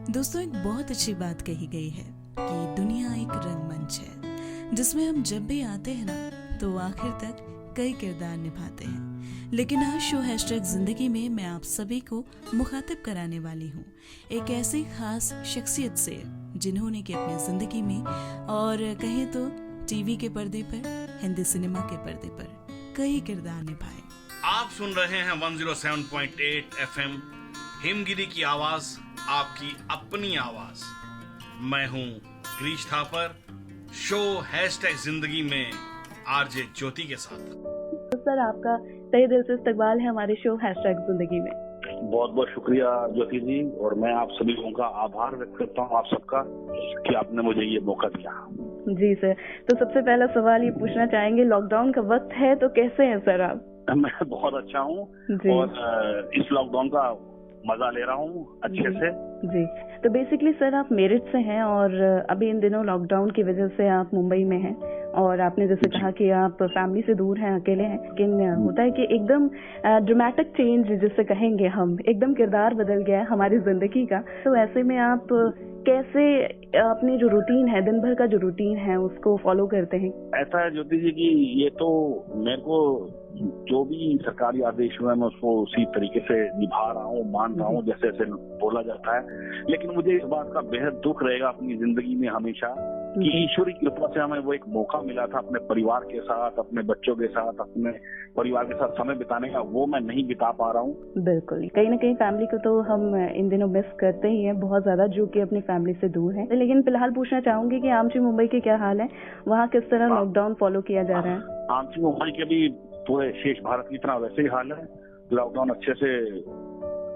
दोस्तों, एक बहुत अच्छी बात कही गई है कि दुनिया एक रंगमंच है जिसमें हम जब भी आते हैं ना तो आखिर तक कई किरदार निभाते हैं। लेकिन आज शो हैशटैग जिंदगी में मैं आप सभी को मुखातिब कराने वाली हूँ एक ऐसी खास शख्सियत से जिन्होंने कि अपनी जिंदगी में और कहें तो टीवी के पर्दे पर, हिंदी सिनेमा के पर्दे पर कई किरदार निभाए। आप सुन रहे हैं 107.8 FM हिमगिरी की आवाज, आपकी अपनी आवाज। मैं हूं ग्रीश थापर, शो हैशटैग जिंदगी में आरजे ज्योति के साथ। तो सर, आपका तहे दिल से इस्तकबाल है हमारे शो हैशटैग जिंदगी में। बहुत बहुत शुक्रिया ज्योति जी, और मैं आप सभी लोगों का आभार व्यक्त करता हूँ आप सबका कि आपने मुझे ये मौका दिया। जी सर, तो सबसे पहला सवाल ये पूछना चाहेंगे, लॉकडाउन का वक्त है तो कैसे हैं सर आप? मैं बहुत अच्छा हूँ और इस लॉकडाउन का मजा ले रहा हूँ अच्छे से। जी, तो बेसिकली सर आप मेरठ से हैं और अभी इन दिनों लॉकडाउन की वजह से आप मुंबई में हैं और आपने जैसे कहा कि आप फैमिली से दूर हैं, अकेले हैं, लेकिन होता है कि एकदम ड्रामेटिक चेंज जिसे कहेंगे हम, एकदम किरदार बदल गया है हमारी जिंदगी का। तो ऐसे में आप कैसे अपनी जो रूटीन है, दिन भर का जो रूटीन है, उसको फॉलो करते हैं? ऐसा है ज्योति जी कि ये तो मेरे को जो भी सरकारी आदेश हुआ है मैं उसको उसी तरीके से निभा रहा हूँ, मान रहा हूँ जैसे जैसे बोला जाता है। लेकिन मुझे इस बात का बेहद दुख रहेगा अपनी जिंदगी में हमेशा कि ईश्वर की कृपा से हमें वो एक मौका मिला था अपने परिवार के साथ, अपने बच्चों के साथ, अपने परिवार के साथ समय बिताने का, वो मैं नहीं बिता पा रहा हूँ। बिल्कुल, कहीं ना कहीं फैमिली को तो हम इन दिनों मिस करते ही हैं बहुत ज्यादा, जो कि अपनी फैमिली से दूर है। लेकिन फिलहाल पूछना चाहूंगी कि आमची मुंबई के क्या हाल है, वहाँ किस तरह लॉकडाउन फॉलो किया जा रहा है? आमची मुंबई के भी पूरे शेष भारत की तरह वैसे ही हाल है। लॉकडाउन अच्छे से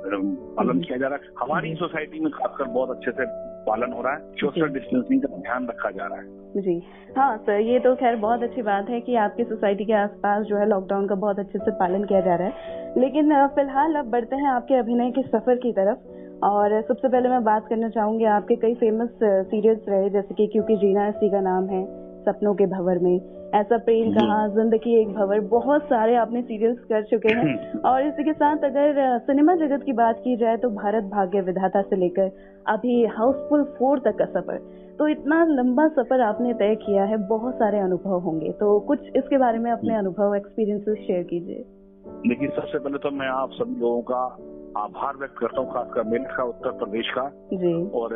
पालन किया जा रहा है। हमारी सोसाइटी में खासकर बहुत अच्छे से पालन हो रहा है। सोशल डिस्टेंसिंग का ध्यान रखा जा रहा है। जी हाँ सर, ये तो खैर बहुत अच्छी बात है कि आपकी सोसाइटी के आसपास जो है लॉकडाउन का बहुत अच्छे से पालन किया जा रहा है। लेकिन फिलहाल अब बढ़ते हैं आपके अभिनय के सफर की तरफ। और सबसे पहले मैं बात करना चाहूंगी, आपके कई फेमस सीरियल्स रहे, जैसे कि क्योंकि जीना इसी का नाम है, सपनों के भंवर में, ऐसा प्रेम कहा, जिंदगी एक भंवर, बहुत सारे आपने सीरियल्स कर चुके हैं। और इसी के साथ अगर सिनेमा जगत की बात की जाए तो भारत भाग्य विधाता से लेकर अभी हाउसफुल 4 तक का सफर, तो इतना लंबा सफर आपने तय किया है, बहुत सारे अनुभव होंगे, तो कुछ इसके बारे में अपने अनुभव, एक्सपीरियंसेस शेयर कीजिए। देखिए, सबसे पहले तो मैं आप सभी लोगों का आभार व्यक्त करता हूँ, खासकर मेरठ का, उत्तर प्रदेश का जी, और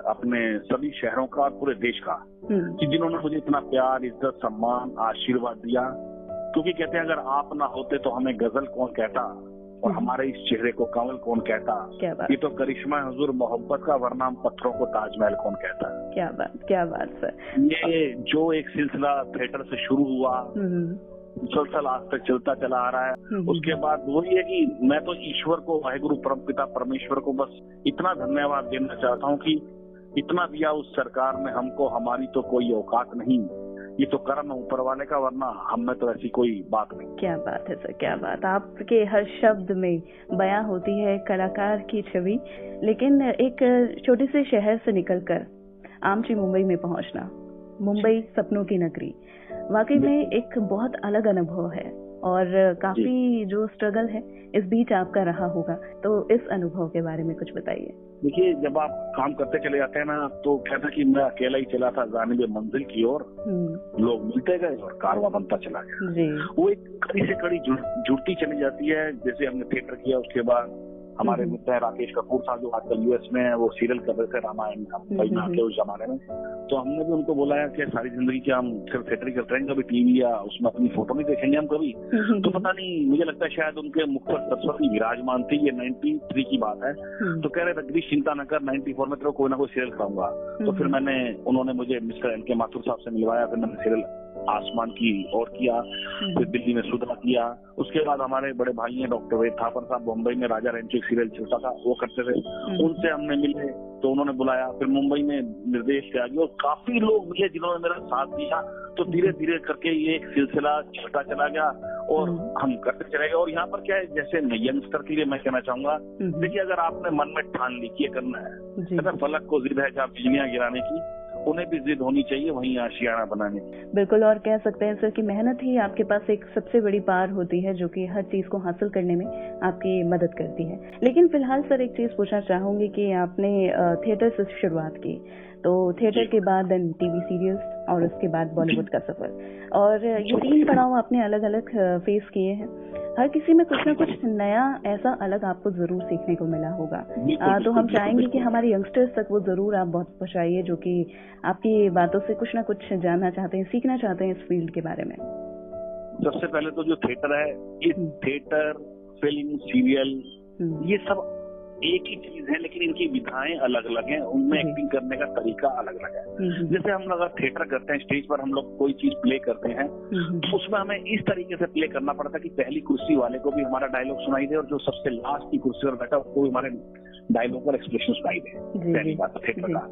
अपने सभी शहरों का और पूरे देश का, कि जिन्होंने मुझे इतना प्यार, इज्जत, सम्मान, आशीर्वाद दिया। क्योंकि कहते हैं अगर आप ना होते तो हमें गजल कौन कहता और हमारे इस चेहरे को कंवल कौन कहता। ये तो करिश्मा हुजूर मोहब्बत का, वरना हम पत्थरों को ताजमहल कौन कहता। क्या बात सर। ये जो एक सिलसिला थिएटर से शुरू हुआ, मुसलसल आज तक चलता चला आ रहा है। उसके बाद वही है कि मैं तो ईश्वर को, वाहिगुरु परमपिता परमेश्वर को बस इतना धन्यवाद देना चाहता हूँ कि इतना दिया उस सरकार ने हमको, हमारी तो कोई औकात नहीं, ये तो कर्म ऊपर वाले का, वरना हम में तो ऐसी कोई बात नहीं। क्या बात है सर, क्या बात। आपके हर शब्द में बयां होती है कलाकार की छवि। लेकिन एक छोटे से शहर से निकलकर आमची मुंबई में पहुंचना, मुंबई सपनों की नगरी, वाकई में एक बहुत अलग अनुभव है और काफी जो स्ट्रगल है इस बीच आपका रहा होगा, तो इस अनुभव के बारे में कुछ बताइए। देखिए, जब आप काम करते चले जाते हैं ना, तो कहता कि मैं अकेला ही चला था जानिबे मंजिल की ओर, लोग मिलते गए और कारवा बनता चला गया। वो एक कड़ी से कड़ी जुड़ती चली जाती है। जैसे हमने थिएटर किया, उसके बाद हमारे मित्र हैं राकेश कपूर साहब, जो आजकल यूएस में है, वो सीरियल कर रहे थे रामायण मुंबई में आके उस जमाने में। तो हमने भी उनको बोला है कि सारी जिंदगी की हम सिर्फ थिएटर करते रहेंगे, कभी टीवी या उसमें अपनी फोटो नहीं देखेंगे हम कभी। तो पता नहीं, मुझे लगता है शायद उनके मुख पर सरस्वती विराजमान थी। ये 93 की बात है। तो कह रहे थे ग्रीश चिंता न कर, 94 में तेरे कोई ना कोई सीरियल कराऊंगा। तो फिर उन्होंने मुझे मिस्टर एन के माथुर साहब से मिलवाया, फिर मैंने सीरियल आसमान की ओर किया, फिर दिल्ली में सुधा किया। उसके बाद हमारे बड़े भाई हैं डॉक्टर वेद थापर साहब, मुंबई में राजा रेंचो एक सीरियल चलता था, वो करते थे, उनसे हमने मिले, तो उन्होंने बुलाया। फिर मुंबई में निर्देश से आ गया और काफी लोग मिले जिन्होंने मेरा साथ दिया। तो धीरे धीरे करके ये एक सिलसिला चलता चला गया और हम करते चले गए। और यहाँ पर क्या है, जैसे यंगस्टर के लिए मैं कहना चाहूंगा, देखिए अगर आपने मन में ठान ली कि ये करना है, अगर फलक को जिद है जहाँ बिजलियां गिराने की, उन्हें भी जिद होनी चाहिए वहीं आशियाना बनाने की। बिल्कुल, और कह सकते हैं सर कि मेहनत ही आपके पास एक सबसे बड़ी पार होती है जो कि हर चीज को हासिल करने में आपकी मदद करती है। लेकिन फिलहाल सर एक चीज पूछना चाहूंगी कि आपने थिएटर से शुरुआत की, तो थिएटर के बाद देन टीवी सीरियल्स और उसके बाद बॉलीवुड का सफर, और ये 3 पड़ाव आपने अलग अलग फेस किए हैं। हर किसी में कुछ ना कुछ नया ऐसा अलग आपको जरूर सीखने को मिला होगा। तो हम चाहेंगे कि हमारे यंगस्टर्स तक वो जरूर आप बहुत पहुंचाइए जो कि आपकी बातों से कुछ ना कुछ जानना चाहते हैं, सीखना चाहते हैं इस फील्ड के बारे में। सबसे पहले तो जो थिएटर है, ये थिएटर, फिल्म, सीरियल, ये सब एक ही चीज है, लेकिन इनकी विधाएं अलग अलग हैं, उनमें एक्टिंग करने का तरीका अलग अलग है। जैसे हम लोग थिएटर करते हैं, स्टेज पर हम लोग कोई चीज प्ले करते हैं, तो उसमें हमें इस तरीके से प्ले करना पड़ता है कि पहली कुर्सी वाले को भी हमारा डायलॉग सुनाई दे और जो सबसे लास्ट की कुर्सी पर बैठा उसको भी हमारे डायलॉग पर एक्सप्रेशन सुनाई दे। पहली बात तो थिएटर का।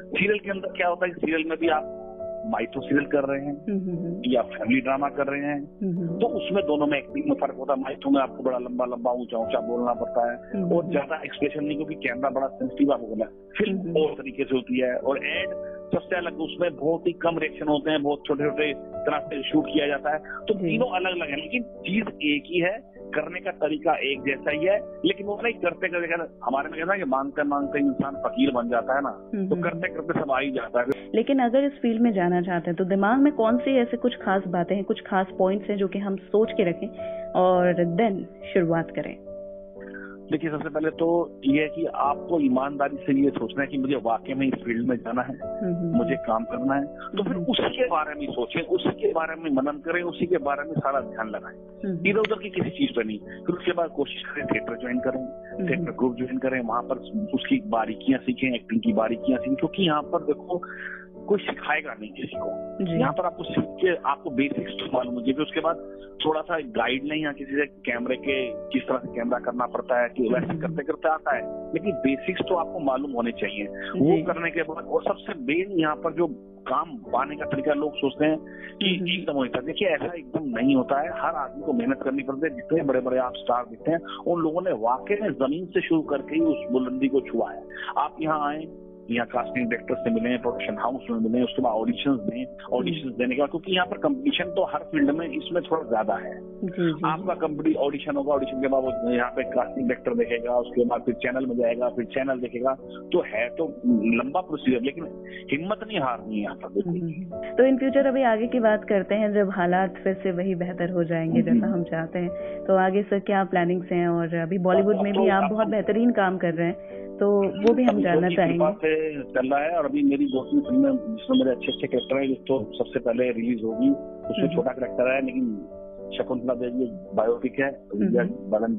सीरियल के अंदर क्या होता है, सीरियल में भी आप माइथो सीरियल कर रहे हैं या फैमिली ड्रामा कर रहे हैं, तो उसमें दोनों में एक्टिंग में फर्क होता है। माइथो में आपको बड़ा लंबा लंबा ऊंचा ऊंचा बोलना पड़ता है और ज्यादा एक्सप्रेशन नहीं, क्योंकि कैमरा बड़ा सेंसिटिव आपको बोला। फिल्म और तरीके से होती है, और एड सबसे अलग, उसमें बहुत ही कम रिएक्शन होते हैं, बहुत छोटे छोटे तरह से शूट किया जाता है। तो तीनों अलग अलग है, लेकिन चीज एक ही है, करने का तरीका एक जैसा ही है, लेकिन वो नहीं करते करते हमारे में कहना है कि मांगते मांगते इंसान फकीर बन जाता है ना, तो करते करते सब आ ही जाता है। लेकिन अगर इस फील्ड में जाना चाहते हैं तो दिमाग में कौन सी ऐसे कुछ खास बातें हैं, कुछ खास पॉइंट्स हैं जो कि हम सोच के रखें और देन शुरुआत करें? देखिए, सबसे पहले तो ये है कि आपको ईमानदारी से ये सोचना है कि मुझे वाकई में इस फील्ड में जाना है, मुझे काम करना है, तो फिर उसी के बारे में सोचें, उसी के बारे में मनन करें, उसी के बारे में सारा ध्यान लगाएं, इधर उधर की किसी चीज पर नहीं। फिर उसके बाद कोशिश करें थिएटर ज्वाइन करें, थिएटर ग्रुप ज्वाइन करें, वहां पर उसकी बारीकियां सीखें, एक्टिंग की बारीकियां सीखें, क्योंकि यहाँ पर देखो कोई सिखाएगा नहीं किसी को, यहाँ पर आपको सीख के आपको बेसिक्स तो मालूम हो जाएगी। उसके बाद थोड़ा सा गाइड नहीं, यहाँ किसी से कैमरे के किस तरह से कैमरा करना पड़ता है कि वैसे करते करते आता है, लेकिन बेसिक्स तो आपको मालूम होने चाहिए। वो करने के बाद, और सबसे मेन यहाँ पर जो काम पाने का तरीका, लोग सोचते हैं कि एकदम होता है, देखिए ऐसा एकदम नहीं होता है। हर आदमी को मेहनत करनी पड़ती है। जितने बड़े बड़े आप स्टार दिखते हैं, उन लोगों ने वाकई में जमीन से शुरू करके ही उस बुलंदी को छुआ है। आप यहाँ आए, यहाँ कास्टिंग डायरेक्टर से मिले, प्रोडक्शन हाउस में मिले, उसके बाद ऑडिशंस देने के बाद, क्योंकि यहाँ पर कंपटीशन तो हर फील्ड में इसमें थोड़ा ज्यादा है। आपका कंपनी ऑडिशन होगा, ऑडिशन के बाद वो यहाँ पे कास्टिंग डायरेक्टर देखेगा, उसके बाद फिर चैनल में जाएगा, फिर चैनल देखेगा, तो है तो लंबा प्रोसीजर, लेकिन हिम्मत नहीं हारनी है यहाँ पर। तो इन फ्यूचर अभी आगे की बात करते हैं, जब हालात फिर से वही बेहतर हो जाएंगे जैसा हम चाहते हैं, तो आगे सर क्या प्लानिंग्स हैं? और अभी बॉलीवुड में भी आप बहुत बेहतरीन काम कर रहे हैं, तो वो भी हम जानना चाहेंगे। चल रहा है, और अभी मेरी 2-3 फिल्में जिसमें मेरे अच्छे अच्छे कैरेक्टर है, तो सबसे पहले रिलीज होगी। उसमें छोटा कैरेक्टर है, लेकिन शकुंतला देवी बायोपिक है, बगन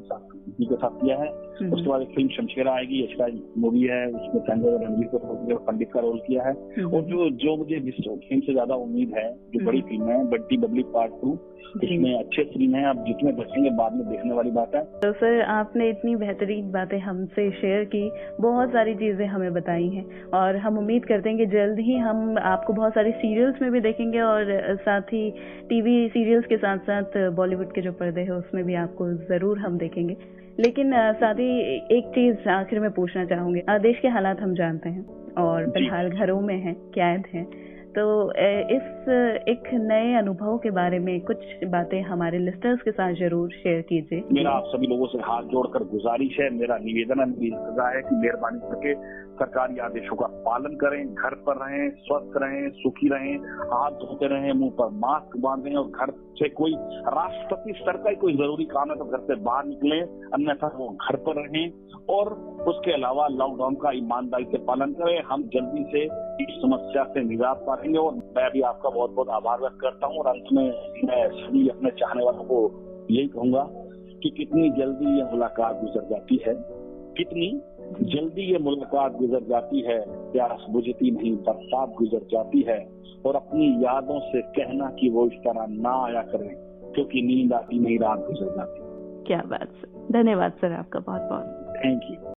जी के साथ किया है। उसके बाद एक फिल्म शमशेरा आएगी, यश राज मूवी है, उसमें संजय और रणवीर कपूर पंडित का रोल किया है। और जो मुझे फिल्म से ज्यादा उम्मीद है, जो बड़ी फिल्म है, बट्टी बबली पार्ट 2, इसमें अच्छे सीन है, अब जितने बचेंगे बाद में देखने वाली बात है। तो सर आपने इतनी बेहतरीन बातें हमसे शेयर की, बहुत सारी चीजें हमें बताई हैं, और हम उम्मीद करते हैं कि जल्द ही हम आपको बहुत सारी सीरियल्स में भी देखेंगे, और साथ ही टीवी सीरियल्स के साथ साथ बॉलीवुड के जो पर्दे हैं उसमें भी आपको जरूर हम देखेंगे। लेकिन साथ ही एक चीज आखिर में पूछना चाहूंगी, देश के हालात हम जानते हैं और फिलहाल घरों में हैं, कैद हैं, तो इस एक नए अनुभव के बारे में कुछ बातें हमारे लिस्टर्स के साथ जरूर शेयर कीजिए। मेरा आप सभी लोगों से हाथ जोड़कर गुजारिश है, मेरा निवेदन है कि मेहरबानी करके सरकारी आदेशों का पालन करें, घर पर रहें, स्वस्थ रहें, सुखी रहें, हाथ धोते रहें, मुंह पर मास्क बांधें, और घर से कोई राष्ट्रपति स्तर का कोई जरूरी काम है तो घर से बाहर निकलें, अन्यथा वो घर पर रहें। और उसके अलावा लॉकडाउन का ईमानदारी से पालन करें। हम जल्दी से इस समस्या से निजात पाएंगे, और मैं भी आपका बहुत बहुत आभार व्यक्त करता हूँ। और अंत में मैं सभी अपने चाहने वालों को यही कहूंगा कि कितनी जल्दी ये मुलाकात गुजर जाती है, कितनी जल्दी ये मुलाकात गुजर जाती है, प्यास बुझती नहीं बरसात गुजर जाती है। और अपनी यादों से कहना कि वो इस तरह ना आया करें, क्योंकि नींद आती नहीं रात गुजर जाती। क्या बात सर, धन्यवाद सर आपका बहुत बहुत। Thank you.